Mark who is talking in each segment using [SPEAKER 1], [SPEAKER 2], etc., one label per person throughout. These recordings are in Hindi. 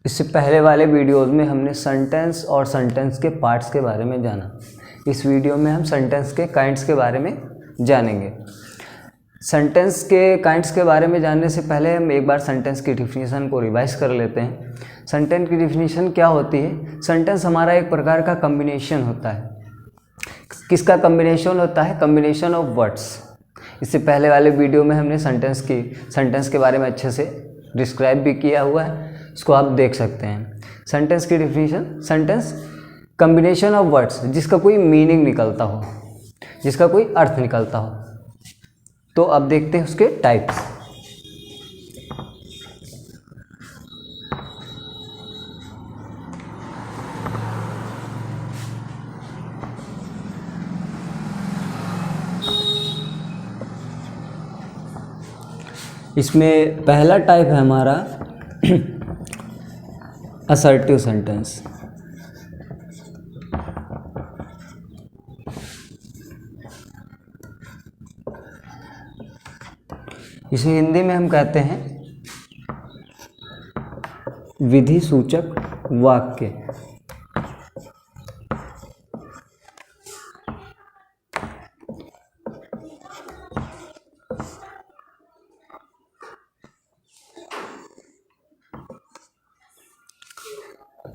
[SPEAKER 1] इससे पहले वाले वीडियोस में हमने सेंटेंस और सेंटेंस के पार्ट्स के बारे में जाना। इस वीडियो में हम सेंटेंस के काइंड्स के बारे में जानेंगे। सेंटेंस के काइंड्स के बारे में जानने से पहले हम एक बार सेंटेंस की डिफिनीशन को रिवाइज कर लेते हैं। सेंटेंस की डिफिनीशन क्या होती है? सेंटेंस हमारा एक प्रकार का कम्बिनेशन होता है। किसका कम्बिनेशन होता है? Combination of words. इससे पहले वाले वीडियो में हमने सेंटेंस के बारे में अच्छे से डिस्क्राइब भी किया हुआ है, इसको आप देख सकते हैं। सेंटेंस की definition, sentence combination of words जिसका कोई मीनिंग निकलता हो, जिसका कोई अर्थ निकलता हो। तो अब देखते हैं उसके टाइप्स। इसमें पहला टाइप है हमारा असर्टिव सेंटेंस। इसे हिंदी में हम कहते हैं विधि सूचक वाक्य।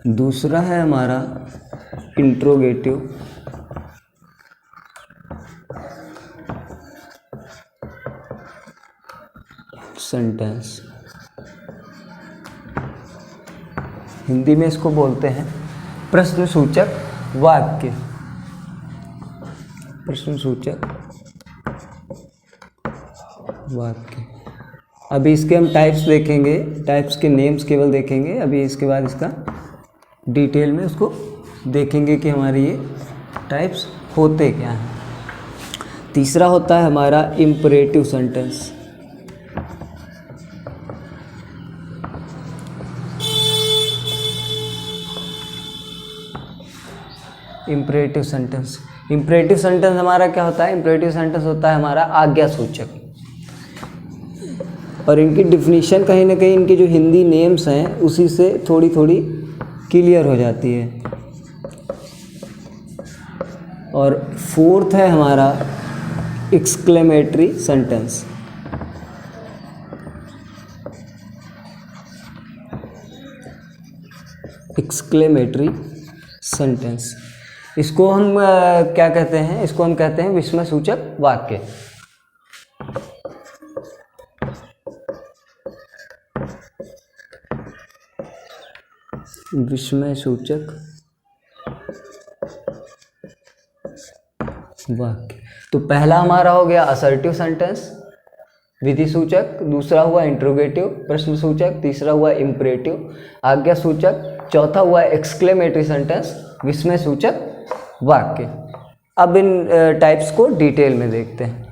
[SPEAKER 1] दूसरा है हमारा इंट्रोगेटिव सेंटेंस। हिंदी में इसको बोलते हैं प्रश्नसूचक वाक्य। प्रश्नसूचक वाक्य। अभी इसके हम टाइप्स देखेंगे, टाइप्स के नेम्स केवल देखेंगे। अभी इसके बाद इसका डिटेल में उसको देखेंगे कि हमारे ये टाइप्स होते क्या हैं। तीसरा होता है हमारा imperative sentence. Imperative sentence. Imperative sentence हमारा क्या होता है? इम्परेटिव सेंटेंस होता है हमारा आज्ञा सूचक। और इनकी डिफिनीशन कहीं ना कहीं इनके जो हिंदी नेम्स हैं उसी से थोड़ी थोड़ी क्लियर हो जाती है। और फोर्थ है हमारा एक्सक्लेमेटरी सेंटेंस। एक्सक्लेमेटरी सेंटेंस, इसको हम क्या कहते हैं? इसको हम कहते हैं विस्मय सूचक वाक्य। विस्मय सूचक वाक्य। तो पहला हमारा हो गया असर्टिव सेंटेंस, विधि सूचक। दूसरा हुआ इंट्रोगेटिव प्रश्न सूचक। तीसरा हुआ इम्परेटिव आज्ञा सूचक। चौथा हुआ एक्सक्लेमेटरी सेंटेंस विस्मय सूचक वाक्य। अब इन टाइप्स को डिटेल में देखते हैं।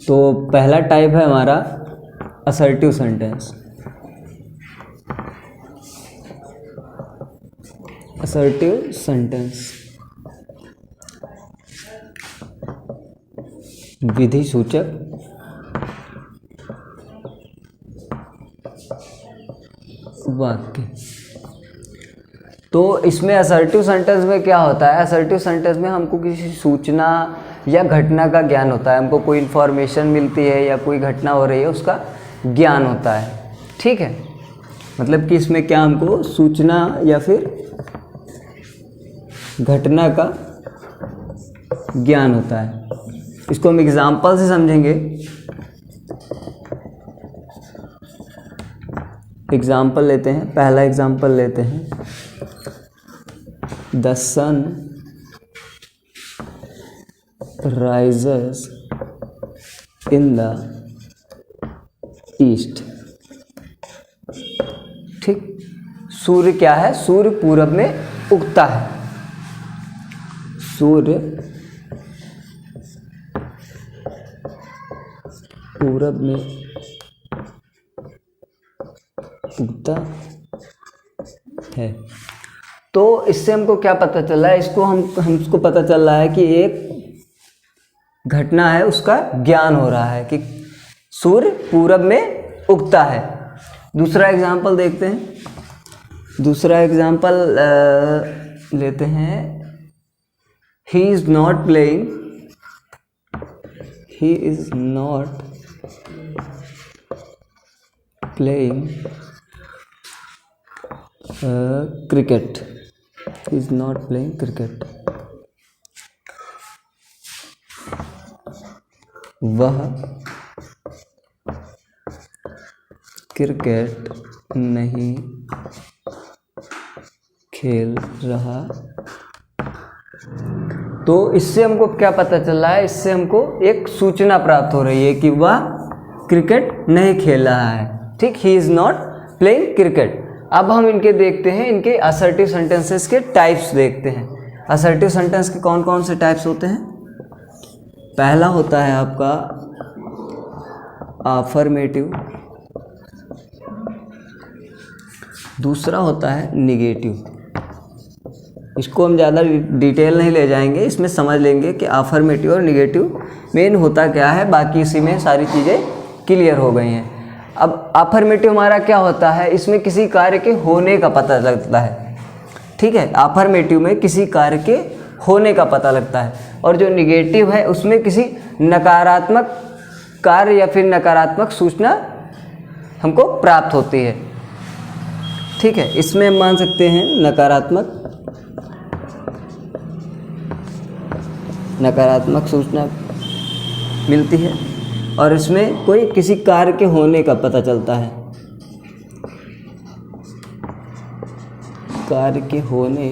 [SPEAKER 1] तो पहला टाइप है हमारा असर्टिव सेंटेंस। असर्टिव सेंटेंस विधि सूचक वाक्य। तो इसमें असर्टिव सेंटेंस में क्या होता है? असर्टिव सेंटेंस में हमको किसी सूचना या घटना का ज्ञान होता है। हमको कोई इन्फॉर्मेशन मिलती है या कोई घटना हो रही है, उसका ज्ञान होता है। ठीक है, मतलब कि इसमें क्या हमको सूचना या फिर घटना का ज्ञान होता है। इसको हम एग्जाम्पल से समझेंगे। एग्जाम्पल लेते हैं। पहला एग्जाम्पल लेते हैं, the sun rises in the east. ठीक, सूर्य क्या है? सूर्य पूरब में उगता है। सूर्य पूरब में उगता है। तो इससे हमको क्या पता चल रहा है? इसको हमको पता चल रहा है कि एक घटना है, उसका ज्ञान हो रहा है कि सूर्य पूरब में उगता है। दूसरा एग्जाम्पल देखते हैं, दूसरा एग्जाम्पल लेते हैं, he is not playing, he is not playing cricket, he is not playing cricket, वह क्रिकेट नहीं खेल रहा। तो इससे हमको क्या पता चल रहा है, इससे हमको एक सूचना प्राप्त हो रही है कि वह क्रिकेट नहीं खेल रहा है। ठीक, he is not playing cricket. अब हम इनके देखते हैं, इनके असर्टिव सेंटेंसेस के टाइप्स देखते हैं। असर्टिव सेंटेंस के कौन कौन से टाइप्स होते हैं? पहला होता है आपका अफर्मेटिव, दूसरा होता है निगेटिव। इसको हम ज़्यादा डिटेल नहीं ले जाएंगे, इसमें समझ लेंगे कि अफर्मेटिव और निगेटिव मेन होता क्या है, बाकी इसी में सारी चीज़ें क्लियर हो गई हैं। अब अफर्मेटिव हमारा क्या होता है, इसमें किसी कार्य के होने का पता लगता है। ठीक है, अफर्मेटिव में किसी कार्य के होने का पता लगता है, और जो निगेटिव है उसमें किसी नकारात्मक कार्य या फिर नकारात्मक सूचना हमको प्राप्त होती है। ठीक है, इसमें हम मान सकते हैं नकारात्मक सूचना मिलती है, और इसमें कोई किसी कार्य के होने का पता चलता है, कार्य के होने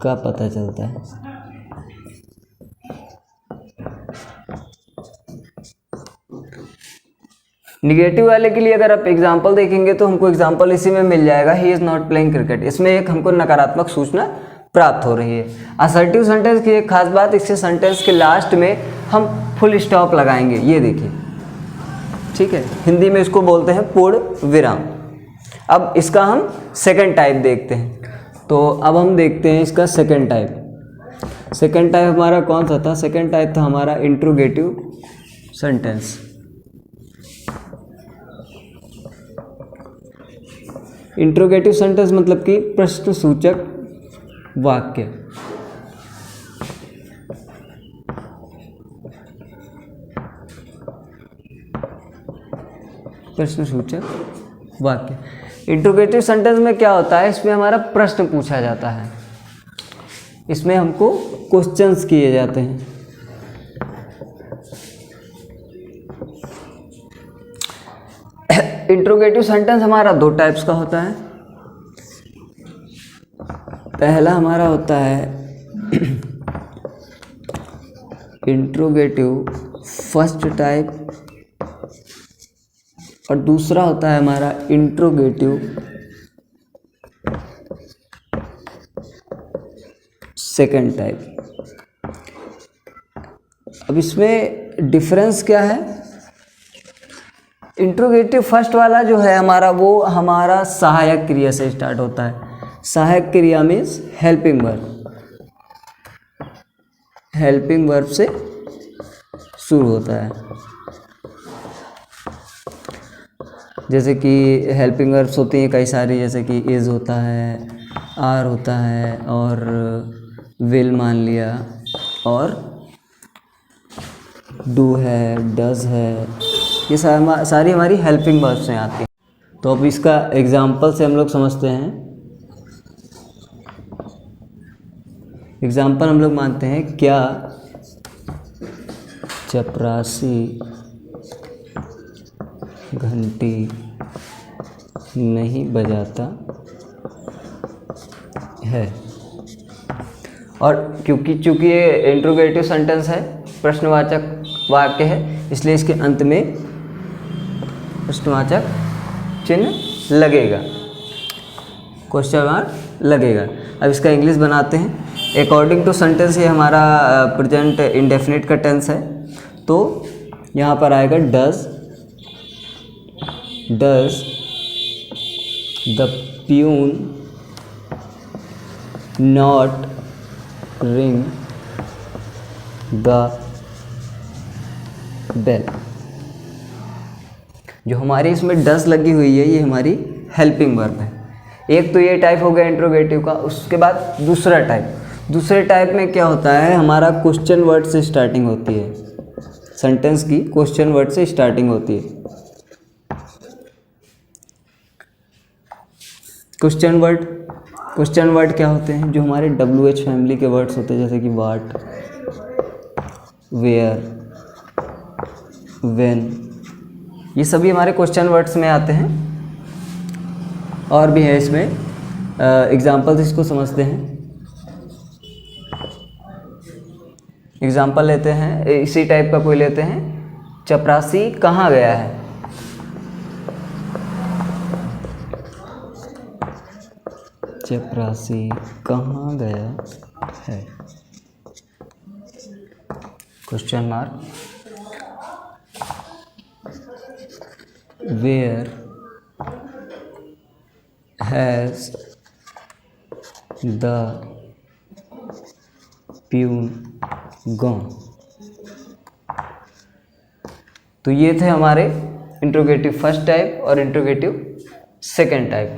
[SPEAKER 1] का पता चलता है। निगेटिव वाले के लिए अगर आप एग्जाम्पल देखेंगे तो हमको एग्जाम्पल इसी में मिल जाएगा, he is not playing cricket. इसमें एक हमको नकारात्मक सूचना प्राप्त हो रही है। असर्टिव सेंटेंस की एक खास बात, इससे सेंटेंस के लास्ट में हम फुल स्टॉप लगाएंगे, ये देखिए। ठीक है, हिंदी में इसको बोलते हैं पूर्ण विराम। अब इसका हम सेकंड टाइप देखते हैं। तो अब हम देखते हैं इसका सेकंड टाइप। सेकंड टाइप हमारा कौन सा था? सेकंड टाइप था हमारा इंट्रोगेटिव सेंटेंस। इंट्रोगेटिव सेंटेंस मतलब कि प्रश्नसूचक वाक्य। प्रश्नसूचक वाक्य। इंट्रोगेटिव सेंटेंस में क्या होता है, इसमें हमारा प्रश्न पूछा जाता है, इसमें हमको क्वेश्चंस किए जाते हैं। इंट्रोगेटिव सेंटेंस हमारा दो टाइप्स का होता है। पहला हमारा होता है इंट्रोगेटिव फर्स्ट टाइप, और दूसरा होता है हमारा इंट्रोगेटिव सेकंड टाइप। अब इसमें डिफरेंस क्या है? इंट्रोगेटिव फर्स्ट वाला जो है हमारा, वो हमारा सहायक क्रिया से स्टार्ट होता है। सहायक क्रिया means helping verb, helping verb से शुरू होता है। जैसे कि हेल्पिंग वर्ब्स होती हैं कई सारी, जैसे कि इज़ होता है, आर होता है, और विल मान लिया, और डू है, डज है, ये सारी हमारी हेल्पिंग वर्ब्स में आती हैं। तो अब इसका एग्जाम्पल से हम लोग समझते हैं। एग्जाम्पल हम लोग मानते हैं, क्या चपरासी घंटी नहीं बजाता है। और चूंकि ये इंट्रोगेटिव सेंटेंस है, प्रश्नवाचक वाक्य है, इसलिए इसके अंत में प्रश्नवाचक चिन्ह लगेगा, क्वेश्चन मार्क लगेगा। अब इसका इंग्लिश बनाते हैं। अकॉर्डिंग टू सेंटेंस ये हमारा प्रेजेंट इंडेफिनिट का टेंस है, तो यहाँ पर आएगा does the peon not ring the bell. जो हमारी इसमें डज लगी हुई है ये हमारी हेल्पिंग वर्ब है। एक तो ये टाइप हो गया इंट्रोगेटिव का। उसके बाद दूसरे टाइप में क्या होता है, हमारा क्वेश्चन वर्ड से स्टार्टिंग होती है। सेंटेंस की क्वेश्चन वर्ड से स्टार्टिंग होती है। क्वेश्चन वर्ड क्या होते हैं, जो हमारे WH फैमिली के वर्ड्स होते हैं, जैसे कि व्हाट, वेयर, व्हेन, ये सभी हमारे क्वेश्चन वर्ड्स में आते हैं। और भी है इसमें एग्जाम्पल्स, इसको समझते हैं। एग्जाम्पल लेते हैं, इसी टाइप का कोई लेते हैं, चपरासी कहाँ गया है। चपरासी कहाँ गया है, question mark. Where has the peon gone. तो ये थे हमारे इंट्रोगेटिव फर्स्ट टाइप और इंट्रोगेटिव सेकेंड टाइप।